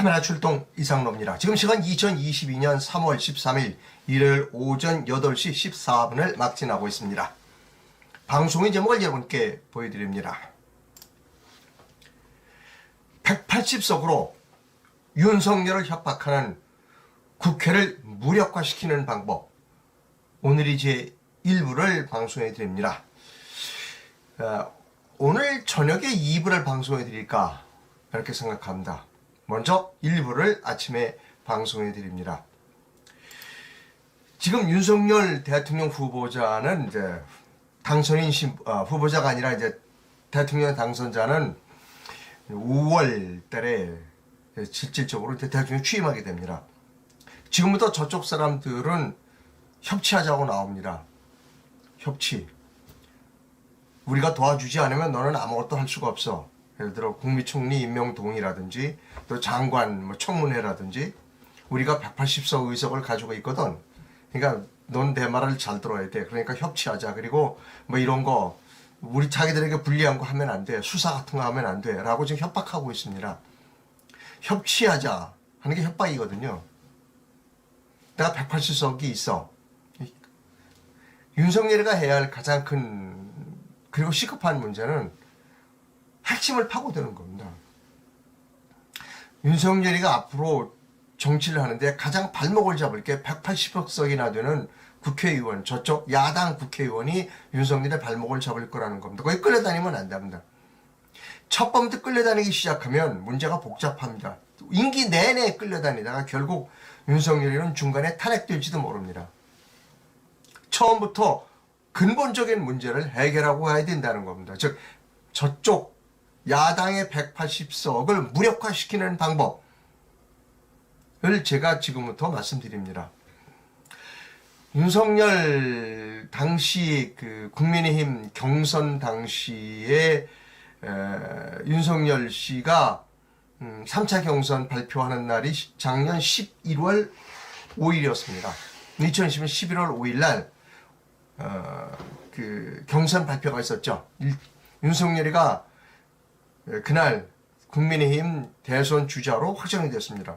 카메라 출동 이상로입니다. 지금 시간 2022년 3월 13일 일요일 오전 8시 14분을 막 지나고 있습니다. 방송의 제목을 여러분께 보여드립니다. 180석으로 윤석열을 협박하는 국회를 무력화시키는 방법, 오늘이 제 1부를 방송해 드립니다. 오늘 저녁에 2부를 방송해 드릴까 이렇게 생각합니다. 먼저 1부를 아침에 방송해 드립니다. 지금 윤석열 대통령 후보자는 이제 당선인 후보자가 아니라 이제 대통령 당선자는 5월 달에 실질적으로 대통령 취임하게 됩니다. 지금부터 저쪽 사람들은 협치하자고 나옵니다. 협치. 우리가 도와주지 않으면 너는 아무것도 할 수가 없어. 예를 들어 국무총리 임명 동의라든지 또 장관 청문회라든지 우리가 180석 의석을 가지고 있거든. 그러니까 넌 내 말을 잘 들어야 돼. 그러니까 협치하자. 그리고 뭐 이런 거 우리 자기들에게 불리한 거 하면 안 돼. 수사 같은 거 하면 안 돼. 라고 지금 협박하고 있습니다. 협치하자 하는 게 협박이거든요. 내가 180석이 있어. 윤석열이가 해야 할 가장 큰 그리고 시급한 문제는 핵심을 파고드는 겁니다. 윤석열이가 앞으로 정치를 하는데 가장 발목을 잡을 게 180석이나 되는 국회의원, 저쪽 야당 국회의원이 윤석열의 발목을 잡을 거라는 겁니다. 거기 끌려다니면 안 됩니다. 첫 번부터 끌려다니기 시작하면 문제가 복잡합니다. 임기 내내 끌려다니다가 결국 윤석열이는 중간에 탄핵될지도 모릅니다. 처음부터 근본적인 문제를 해결하고 가야 된다는 겁니다. 즉 저쪽 야당의 180석을 무력화시키는 방법을 제가 지금부터 말씀드립니다. 윤석열 당시 그 국민의힘 경선 당시에 윤석열 씨가 3차 경선 발표하는 날이 작년 11월 5일이었습니다. 2020년 11월 5일 날 그 경선 발표가 있었죠. 윤석열이가 그날 국민의힘 대선 주자로 확정이 됐습니다.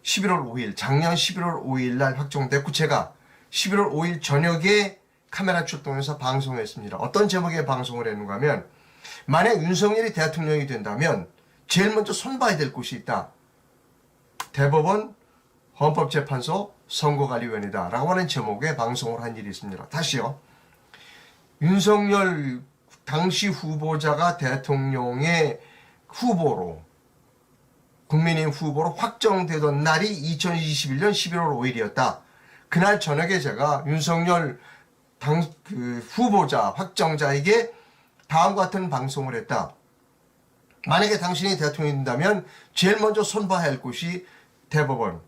11월 5일, 작년 11월 5일 날 확정됐고 제가 11월 5일 저녁에 카메라 출동해서 방송했습니다. 어떤 제목의 방송을 했는가 하면 만약 윤석열이 대통령이 된다면 제일 먼저 손봐야 될 곳이 있다. 대법원, 헌법재판소, 선거관리위원회다 라고 하는 제목의 방송을 한 일이 있습니다. 다시요. 윤석열 당시 후보자가 대통령의 후보로 국민의힘 후보로 확정되던 날이 2021년 11월 5일이었다. 그날 저녁에 제가 윤석열 후보자 확정자에게 다음과 같은 방송을 했다. 만약에 당신이 대통령이 된다면 제일 먼저 손봐야 할 곳이 대법원,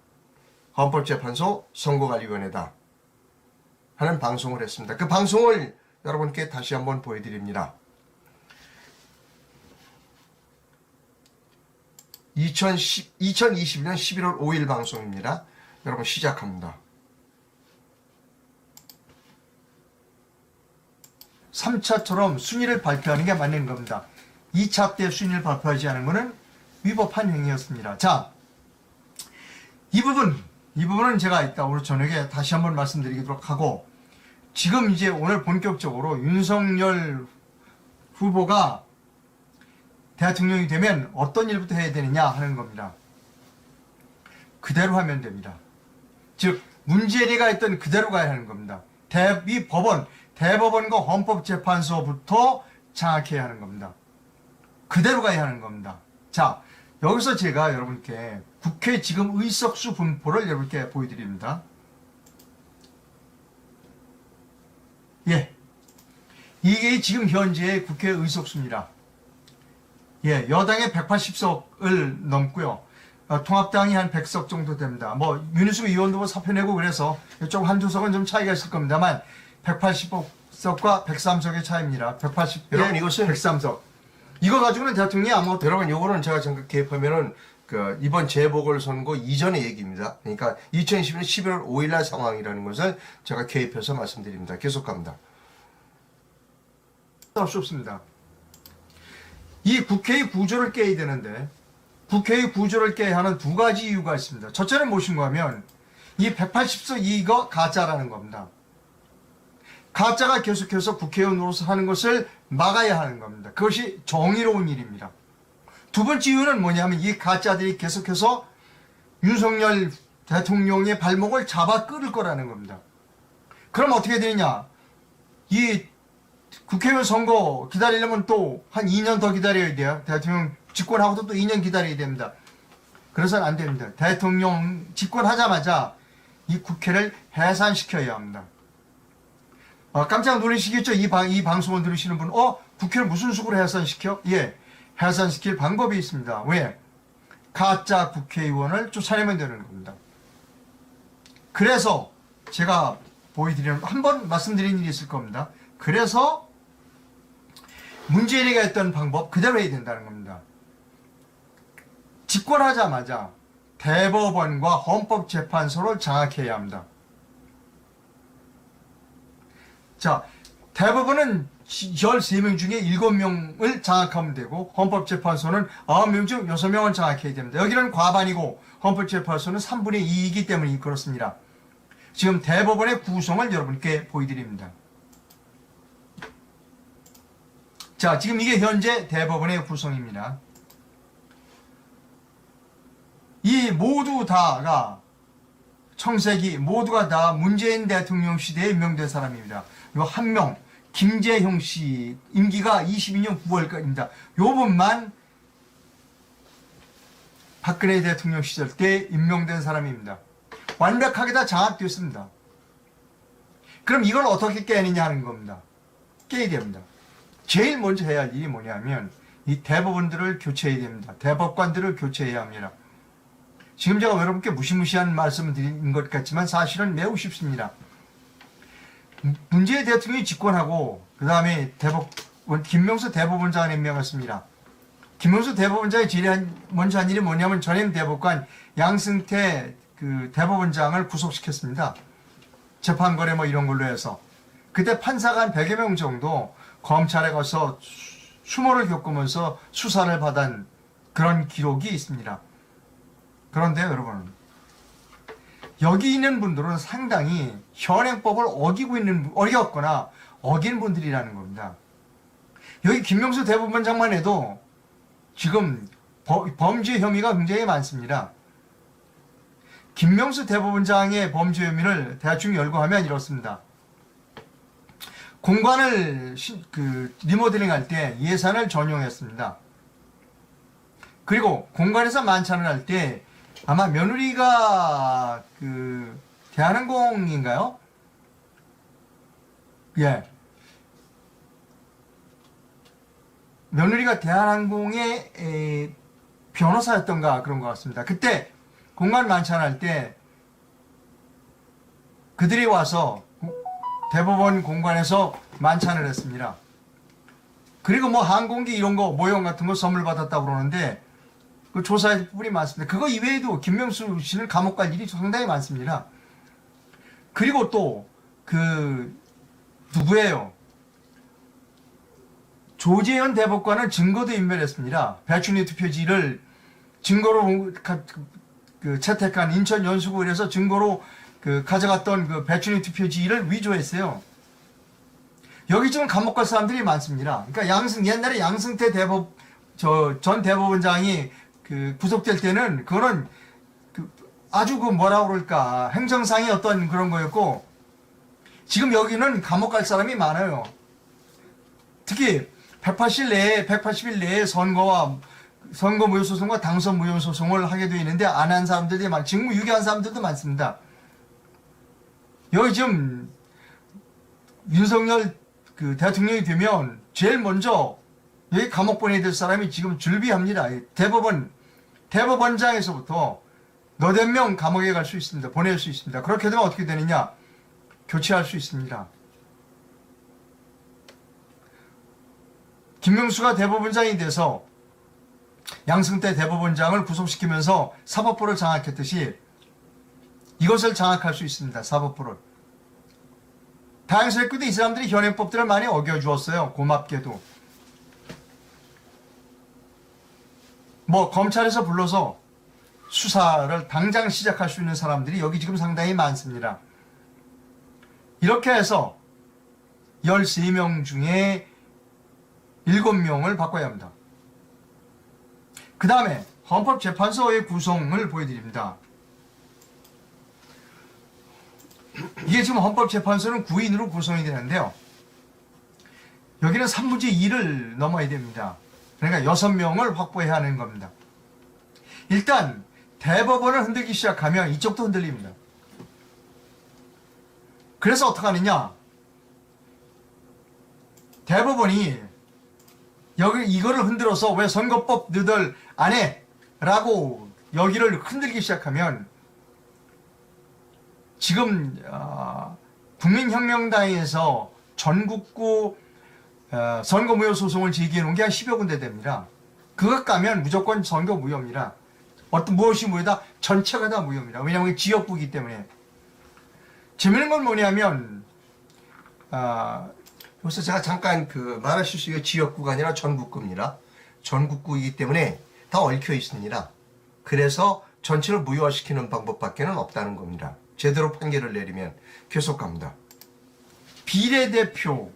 헌법재판소, 선거관리위원회다 하는 방송을 했습니다. 그 방송을 여러분께 다시 한번 보여드립니다. 2021년 11월 5일 방송입니다. 여러분 시작합니다. 3차처럼 순위를 발표하는 게 맞는 겁니다. 2차 때 순위를 발표하지 않은 것은 위법한 행위였습니다. 자, 이 부분은 제가 이따 오늘 저녁에 다시 한번 말씀드리도록 하고 지금 이제 오늘 본격적으로 윤석열 후보가 대통령이 되면 어떤 일부터 해야 되느냐 하는 겁니다. 그대로 하면 됩니다. 즉 문재리가 있던 그대로 가야 하는 겁니다. 대법원과 헌법재판소부터 장악해야 하는 겁니다. 그대로 가야 하는 겁니다. 자, 여기서 제가 여러분께 국회 지금 의석수 분포를 여러분께 보여드립니다. 예, 이게 지금 현재의 국회 의석수입니다. 예, 여당의 180석을 넘고요. 통합당이 한 100석 정도 됩니다. 뭐 윤희숙 의원도 뭐 사표 내고 그래서 좀 한두 석은 좀 차이가 있을 겁니다만 180석과 103석의 차이입니다. 180, 여러분 이것은 103석. 이거 가지고는 대통령이 아무것도. 여러분 요거는 제가 잠깐 개입하면은 그 이번 재보궐선거 이전의 얘기입니다. 그러니까 2020년 11월 5일 날 상황이라는 것을 제가 개입해서 말씀드립니다. 계속 갑니다. 할 수 없습니다. 이 국회의 구조를 깨야 되는데 국회의 구조를 깨야 하는 두 가지 이유가 있습니다. 첫째는 무엇인가 하면 이 180석 이거 가짜라는 겁니다. 가짜가 계속해서 국회의원으로서 하는 것을 막아야 하는 겁니다. 그것이 정의로운 일입니다. 두 번째 이유는 뭐냐면 이 가짜들이 계속해서 윤석열 대통령의 발목을 잡아 끌을 거라는 겁니다. 그럼 어떻게 되느냐? 이 국회의원 선거 기다리려면 또 한 2년 더 기다려야 돼요. 대통령 집권하고도 또 2년 기다려야 됩니다. 그래서는 안 됩니다. 대통령 집권하자마자 이 국회를 해산시켜야 합니다. 깜짝 놀라시겠죠? 이 방송을 들으시는 분, 국회를 무슨 식으로 해산시켜? 예, 해산시킬 방법이 있습니다. 왜? 가짜 국회의원을 쫓아내면 되는 겁니다. 그래서 제가 보여드리는, 한번 말씀드린 일이 있을 겁니다. 그래서 문재인이가 했던 방법 그대로 해야 된다는 겁니다. 집권하자마자 대법원과 헌법재판소를 장악해야 합니다. 자, 대법원은 13명 중에 7명을 장악하면 되고 헌법재판소는 9명 중 6명을 장악해야 됩니다. 여기는 과반이고 헌법재판소는 3분의 2이기 때문에 그렇습니다. 지금 대법원의 구성을 여러분께 보여드립니다. 자, 지금 이게 현재 대법원의 구성입니다. 이 모두 다가 청색이 모두가 다 문재인 대통령 시대에 임명된 사람입니다. 요 한 명, 김재형 씨 임기가 22년 9월까지입니다. 요 분만 박근혜 대통령 시절 때 임명된 사람입니다. 완벽하게 다 장악됐습니다. 그럼 이걸 어떻게 깨느냐 하는 겁니다. 깨야 됩니다. 제일 먼저 해야 할 일이 뭐냐면 이 대법원들을 교체해야 됩니다. 대법관들을 교체해야 합니다. 지금 제가 여러분께 무시무시한 말씀을 드린 것 같지만 사실은 매우 쉽습니다. 문재인 대통령이 집권하고 그 다음에 김명수 대법원장을 임명했습니다. 김명수 대법원장이 제일 먼저 한 일이 뭐냐면 전임 대법관 양승태 그 대법원장을 구속시켰습니다. 재판거래 뭐 이런 걸로 해서. 그때 판사가 한 100여 명 정도 검찰에 가서 수모를 겪으면서 수사를 받은 그런 기록이 있습니다. 그런데 여러분, 여기 있는 분들은 상당히 현행법을 어겼거나 어긴 분들이라는 겁니다. 여기 김명수 대법원장만 해도 지금 범죄 혐의가 굉장히 많습니다. 김명수 대법원장의 범죄 혐의를 대충 열거하면 이렇습니다. 공간을 리모델링 할 때 예산을 전용했습니다. 그리고 공간에서 만찬을 할 때 아마 며느리가 대한항공인가요? 예. 며느리가 대한항공의 변호사였던가 그런 것 같습니다. 그때 공간 만찬할 때 그들이 와서 대법원 공간에서 만찬을 했습니다. 그리고 뭐 항공기 이런 거 모형 같은 거 선물 받았다고 그러는데 그 조사할 부분이 많습니다. 그거 이외에도 김명수 씨는 감옥 갈 일이 상당히 많습니다. 그리고 또 누구예요? 조재현 대법관은 증거도 인멸했습니다. 배추니 투표지를 증거로 채택한 인천 연수구에서 증거로 가져갔던 배추니 투표지를 위조했어요. 여기 지금 감옥 갈 사람들이 많습니다. 그러니까 옛날에 양승태 전 대법원장이 구속될 때는 그거는 아주 뭐라 그럴까 행정상의 어떤 그런 거였고, 지금 여기는 감옥 갈 사람이 많아요. 특히 180일 내에 선거 무효 소송과 당선 무효 소송을 하게 되어 있는데 안 한 사람들이 직무 유기한 사람들도 많습니다. 여기 지금 윤석열 대통령이 되면 제일 먼저 여기 감옥 보내야 될 사람이 지금 줄비합니다. 대법원장에서부터 너댓 명 감옥에 갈 수 있습니다. 보낼 수 있습니다. 그렇게 되면 어떻게 되느냐? 교체할 수 있습니다. 김명수가 대법원장이 돼서 양승태 대법원장을 구속시키면서 사법부를 장악했듯이 이것을 장악할 수 있습니다. 사법부를. 다행스럽게도 이 사람들이 현행법들을 많이 어겨주었어요. 고맙게도. 뭐 검찰에서 불러서 수사를 당장 시작할 수 있는 사람들이 여기 지금 상당히 많습니다. 이렇게 해서 13명 중에 7명을 바꿔야 합니다. 그 다음에 헌법재판소의 구성을 보여드립니다. 이게 지금 헌법재판소는 9인으로 구성이 되는데요. 여기는 3분의 2를 넘어야 됩니다. 그러니까 6명을 확보해야 하는 겁니다. 일단 대법원을 흔들기 시작하면 이쪽도 흔들립니다. 그래서 어떻게 하느냐? 대법원이 이거를 흔들어서 왜 선거법 너희들 안 해? 라고 여기를 흔들기 시작하면 지금 국민혁명당에서 전국구 선거무효 소송을 제기해 놓은 게 한 10여 군데 됩니다. 그것 가면 무조건 선거 무효입니다. 무엇이 무효다? 전체가 다 무효입니다. 왜냐하면 지역구이기 때문에. 재밌는 건 뭐냐면 여기서 제가 잠깐 말하실 수 있는 지역구가 아니라 전국구입니다. 전국구이기 때문에 다 얽혀 있습니다. 그래서 전체를 무효화시키는 방법밖에는 없다는 겁니다. 제대로 판결을 내리면 계속 갑니다. 비례대표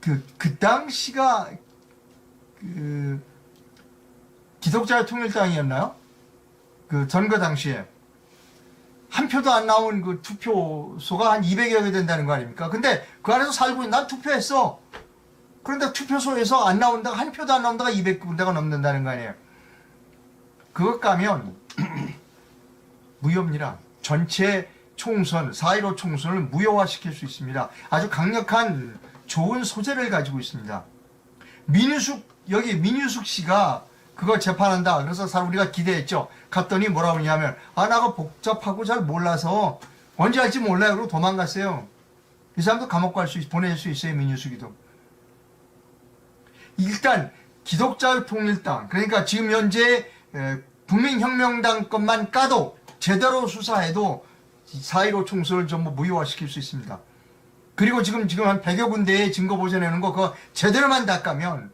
그 당시가 기독자의 통일당이었나요? 그 선거 당시에 한 표도 안 나온 그 투표소가 한 200여 개 된다는 거 아닙니까? 근데 그 안에서 살고 있는 난 투표했어. 그런데 투표소에서 안 나온다가 한 표도 안 나온다가 200군데가 넘는다는 거 아니에요? 그것 가면 무효입니다. 전체 총선, 4.15 총선을 무효화시킬 수 있습니다. 아주 강력한 좋은 소재를 가지고 있습니다. 여기 민유숙 씨가 그거 재판한다. 그래서 우리가 기대했죠. 갔더니 뭐라고 하냐면 나가 복잡하고 잘 몰라서 언제 할지 몰라요. 그러고 도망갔어요. 이 사람도 감옥 보낼 수 있어요. 민유숙이도. 일단 기독자의 통일당, 그러니까 지금 현재 국민혁명당 것만 까도 제대로 수사해도 4.15 총선을 전부 무효화시킬 수 있습니다. 그리고 지금 한 100여 군데에 증거 보존해놓은 거 그거 제대로만 닦으면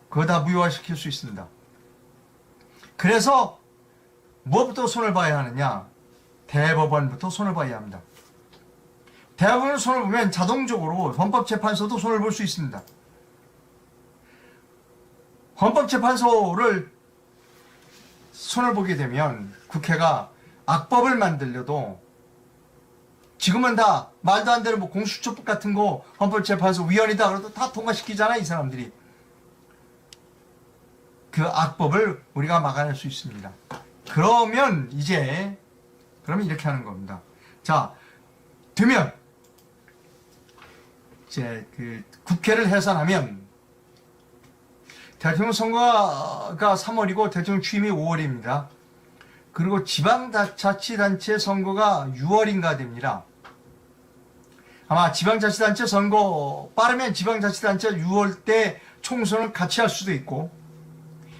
그거 다 무효화시킬 수 있습니다. 그래서 무엇부터 손을 봐야 하느냐? 대법원부터 손을 봐야 합니다. 대법원 손을 보면 자동적으로 헌법재판소도 손을 볼 수 있습니다. 헌법재판소를 손을 보게 되면 국회가 악법을 만들려도 지금은 다 말도 안 되는 공수처법 같은 거 헌법재판소 위원이다 그래도 다 통과시키잖아 이 사람들이. 그 악법을 우리가 막아낼 수 있습니다. 그러면 이렇게 하는 겁니다. 자, 되면 이제 국회를 해산하면 대통령 선거가 3월이고 대통령 취임이 5월입니다. 그리고 지방자치단체 선거가 6월인가 됩니다. 아마 지방자치단체 선거 빠르면 지방자치단체 6월 때 총선을 같이 할 수도 있고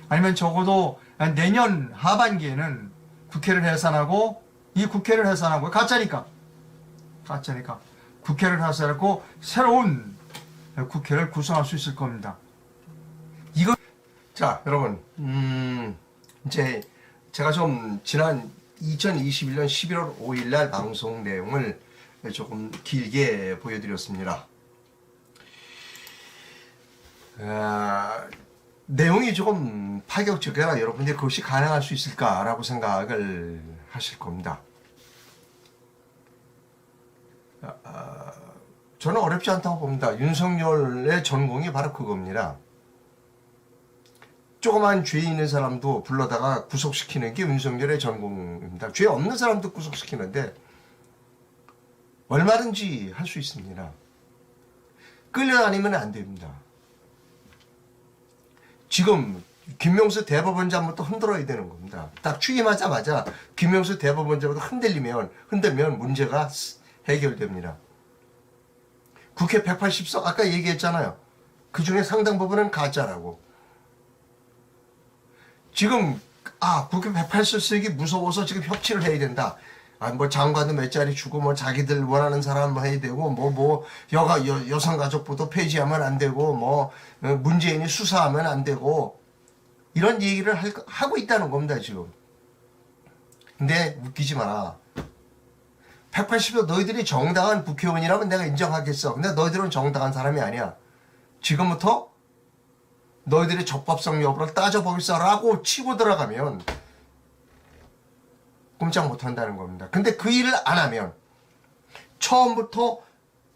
아니면 적어도 내년 하반기에는 국회를 해산하고 가짜니까 국회를 해산하고 새로운 국회를 구성할 수 있을 겁니다. 자, 여러분, 이제 제가 좀 지난 2021년 11월 5일 날 방송 내용을 조금 길게 보여드렸습니다. 내용이 조금 파격적이라 여러분들이 그것이 가능할 수 있을까라고 생각을 하실 겁니다. 저는 어렵지 않다고 봅니다. 윤석열의 전공이 바로 그겁니다. 조그만 죄 있는 사람도 불러다가 구속시키는 게 윤석열의 전공입니다. 죄 없는 사람도 구속시키는데 얼마든지 할 수 있습니다. 끌려다니면 안 됩니다. 지금 김명수 대법원장부터 흔들어야 되는 겁니다. 딱 취임하자마자 김명수 대법원장부터 흔들면 문제가 해결됩니다. 국회 180석 아까 얘기했잖아요. 그 중에 상당 부분은 가짜라고. 지금 국회 180석이 무서워서 지금 협치를 해야 된다. 뭐 장관도 몇 자리 주고 뭐 자기들 원하는 사람 해야 되고 여성가족부도 폐지하면 안 되고 문재인이 수사하면 안 되고 이런 얘기를 하고 있다는 겁니다 지금. 근데 웃기지 마라. 180도 너희들이 정당한 국회의원이라면 내가 인정하겠어. 근데 너희들은 정당한 사람이 아니야. 지금부터 너희들의 적법성 여부를 따져보겠어라고 치고 들어가면 꼼짝 못한다는 겁니다. 근데 그 일을 안 하면 처음부터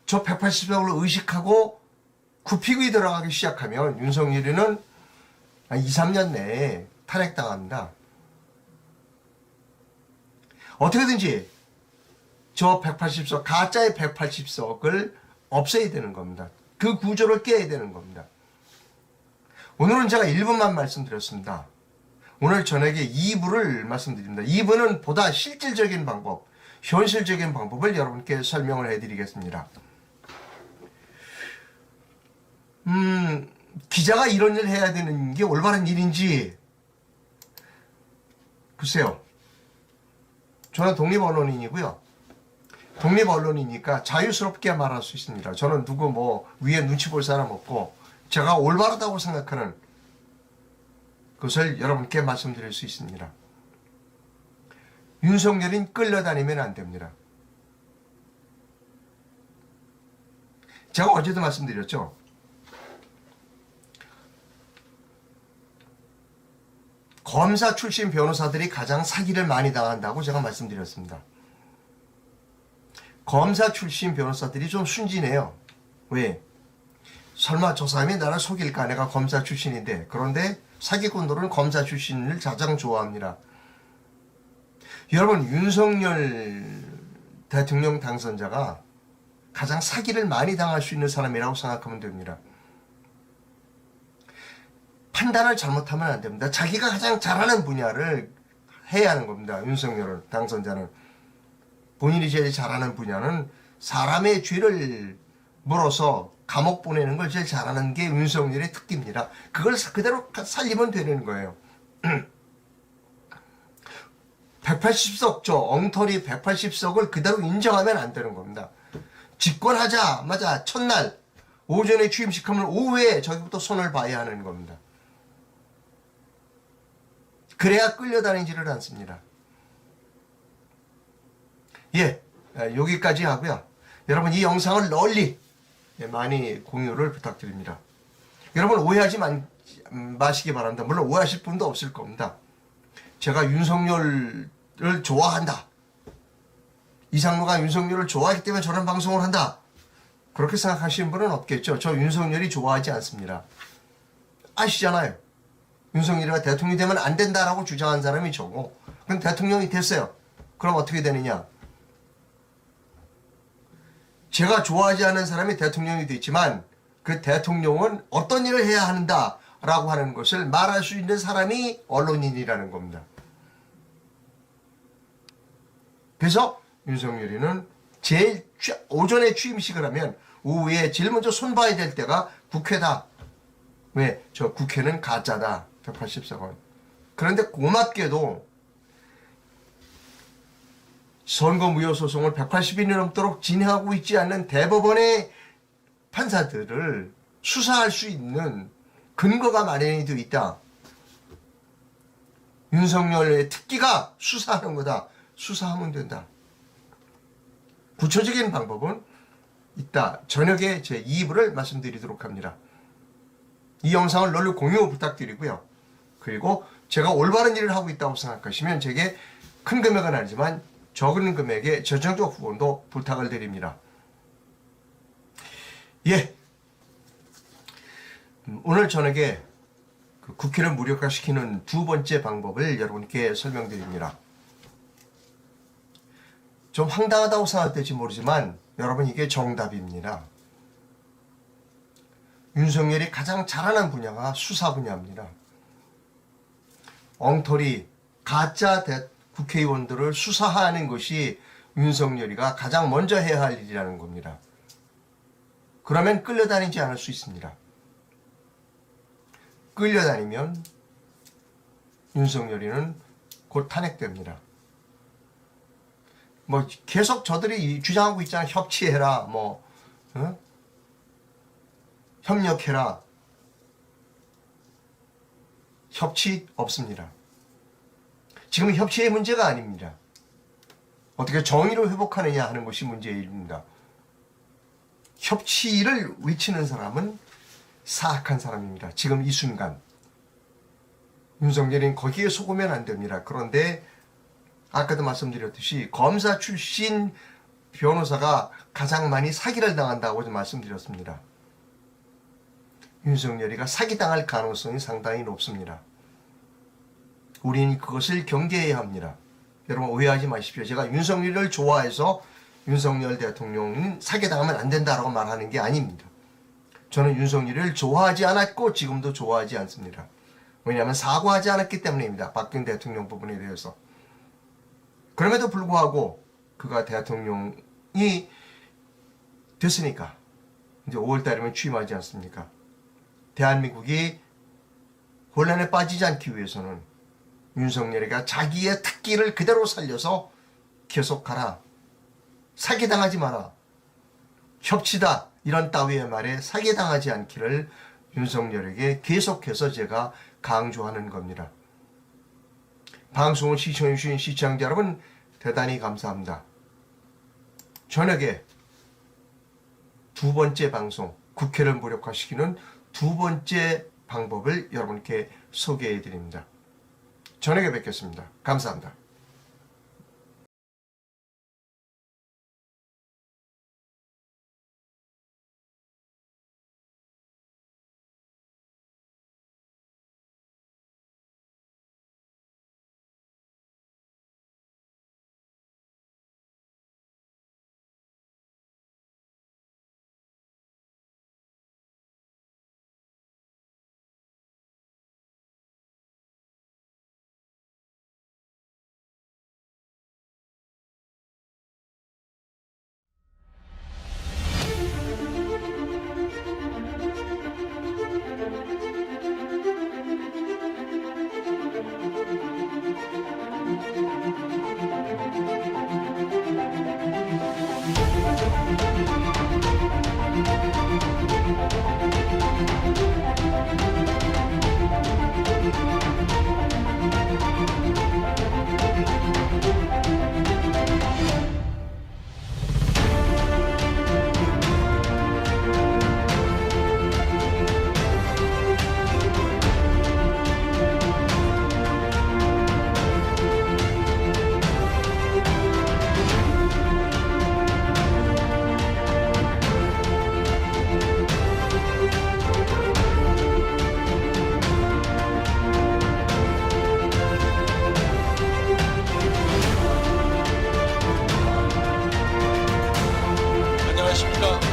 저 180석을 의식하고 굽히고 들어가기 시작하면 윤석열이는 2, 3년 내에 탄핵당합니다. 어떻게든지 저 180석, 가짜의 180석을 없애야 되는 겁니다. 그 구조를 깨야 되는 겁니다. 오늘은 제가 1부만 말씀드렸습니다. 오늘 저녁에 2부를 말씀드립니다. 2부는 보다 실질적인 방법, 현실적인 방법을 여러분께 설명을 해드리겠습니다. 기자가 이런 일을 해야 되는 게 올바른 일인지 글쎄요. 저는 독립언론인이고요. 독립언론이니까 자유스럽게 말할 수 있습니다. 저는 누구 위에 눈치 볼 사람 없고 제가 올바르다고 생각하는 그것을 여러분께 말씀드릴 수 있습니다. 윤석열은 끌려다니면 안 됩니다. 제가 어제도 말씀드렸죠. 검사 출신 변호사들이 가장 사기를 많이 당한다고 제가 말씀드렸습니다. 검사 출신 변호사들이 좀 순진해요. 왜? 설마 저 사람이 나를 속일까? 내가 검사 출신인데. 그런데 사기꾼들은 검사 출신을 가장 좋아합니다. 여러분, 윤석열 대통령 당선자가 가장 사기를 많이 당할 수 있는 사람이라고 생각하면 됩니다. 판단을 잘못하면 안 됩니다. 자기가 가장 잘하는 분야를 해야 하는 겁니다. 윤석열 당선자는. 본인이 제일 잘하는 분야는 사람의 죄를 물어서 감옥 보내는 걸 제일 잘하는 게 윤석열의 특기입니다. 그걸 그대로 살리면 되는 거예요. 180석, 저 엉터리 180석을 그대로 인정하면 안 되는 겁니다. 집권하자마자 첫날 오전에 취임식하면 오후에 저기부터 손을 봐야 하는 겁니다. 그래야 끌려다니지를 않습니다. 예, 여기까지 하고요. 여러분 이 영상을 널리 많이 공유를 부탁드립니다. 여러분 오해하지 마시기 바랍니다. 물론 오해하실 분도 없을 겁니다. 제가 윤석열을 좋아한다. 이상로가 윤석열을 좋아하기 때문에 저런 방송을 한다. 그렇게 생각하시는 분은 없겠죠. 저 윤석열이 좋아하지 않습니다. 아시잖아요. 윤석열이가 대통령이 되면 안 된다라고 주장한 사람이 저고 그럼 대통령이 됐어요. 그럼 어떻게 되느냐. 제가 좋아하지 않는 사람이 대통령이 됐지만 그 대통령은 어떤 일을 해야 한다라고 하는 것을 말할 수 있는 사람이 언론인이라는 겁니다. 그래서 윤석열이는 제일 오전에 취임식을 하면 오후에 제일 먼저 손봐야 될 때가 국회다. 왜? 저 국회는 가짜다. 180석은. 그런데 고맙게도 선거무효소송을 180일이 넘도록 진행하고 있지 않는 대법원의 판사들을 수사할 수 있는 근거가 마련이 되어 있다. 윤석열의 특기가 수사하는 거다. 수사하면 된다. 구체적인 방법은 이따 저녁에 제 2부를 말씀드리도록 합니다. 이 영상을 널리 공유 부탁드리고요. 그리고 제가 올바른 일을 하고 있다고 생각하시면 제게 큰 금액은 아니지만 적은 금액의 전정적 후원도 부탁을 드립니다. 예. 오늘 저녁에 그 국회를 무력화시키는 두 번째 방법을 여러분께 설명드립니다. 좀 황당하다고 생각될지 모르지만 여러분 이게 정답입니다. 윤석열이 가장 잘하는 분야가 수사 분야입니다. 엉터리, 가짜 국회의원들을 수사하는 것이 윤석열이가 가장 먼저 해야 할 일이라는 겁니다. 그러면 끌려다니지 않을 수 있습니다. 끌려다니면 윤석열이는 곧 탄핵됩니다. 뭐 계속 저들이 주장하고 있잖아요. 협치해라, 뭐 어? 협력해라. 협치 없습니다. 지금 협치의 문제가 아닙니다. 어떻게 정의를 회복하느냐 하는 것이 문제의 일입니다. 협치를 외치는 사람은 사악한 사람입니다. 지금 이 순간 윤석열은 거기에 속으면 안 됩니다. 그런데 아까도 말씀드렸듯이 검사 출신 변호사가 가장 많이 사기를 당한다고 말씀드렸습니다. 윤석열이가 사기당할 가능성이 상당히 높습니다. 우리는 그것을 경계해야 합니다. 여러분 오해하지 마십시오. 제가 윤석열을 좋아해서 윤석열 대통령은 사기당하면 안 된다라고 말하는 게 아닙니다. 저는 윤석열을 좋아하지 않았고 지금도 좋아하지 않습니다. 왜냐하면 사과하지 않았기 때문입니다. 박근혜 대통령 부분에 대해서. 그럼에도 불구하고 그가 대통령이 됐으니까 이제 5월 달이면 취임하지 않습니까? 대한민국이 혼란에 빠지지 않기 위해서는 윤석열이가 자기의 특기를 그대로 살려서 계속 가라. 사기당하지 마라. 협치다. 이런 따위의 말에 사기당하지 않기를 윤석열에게 계속해서 제가 강조하는 겁니다. 방송을 시청해주신 시청자 여러분 대단히 감사합니다. 저녁에 두 번째 방송, 국회를 무력화시키는 두 번째 방법을 여러분께 소개해 드립니다. 저녁에 뵙겠습니다. 감사합니다. 안녕하십니까.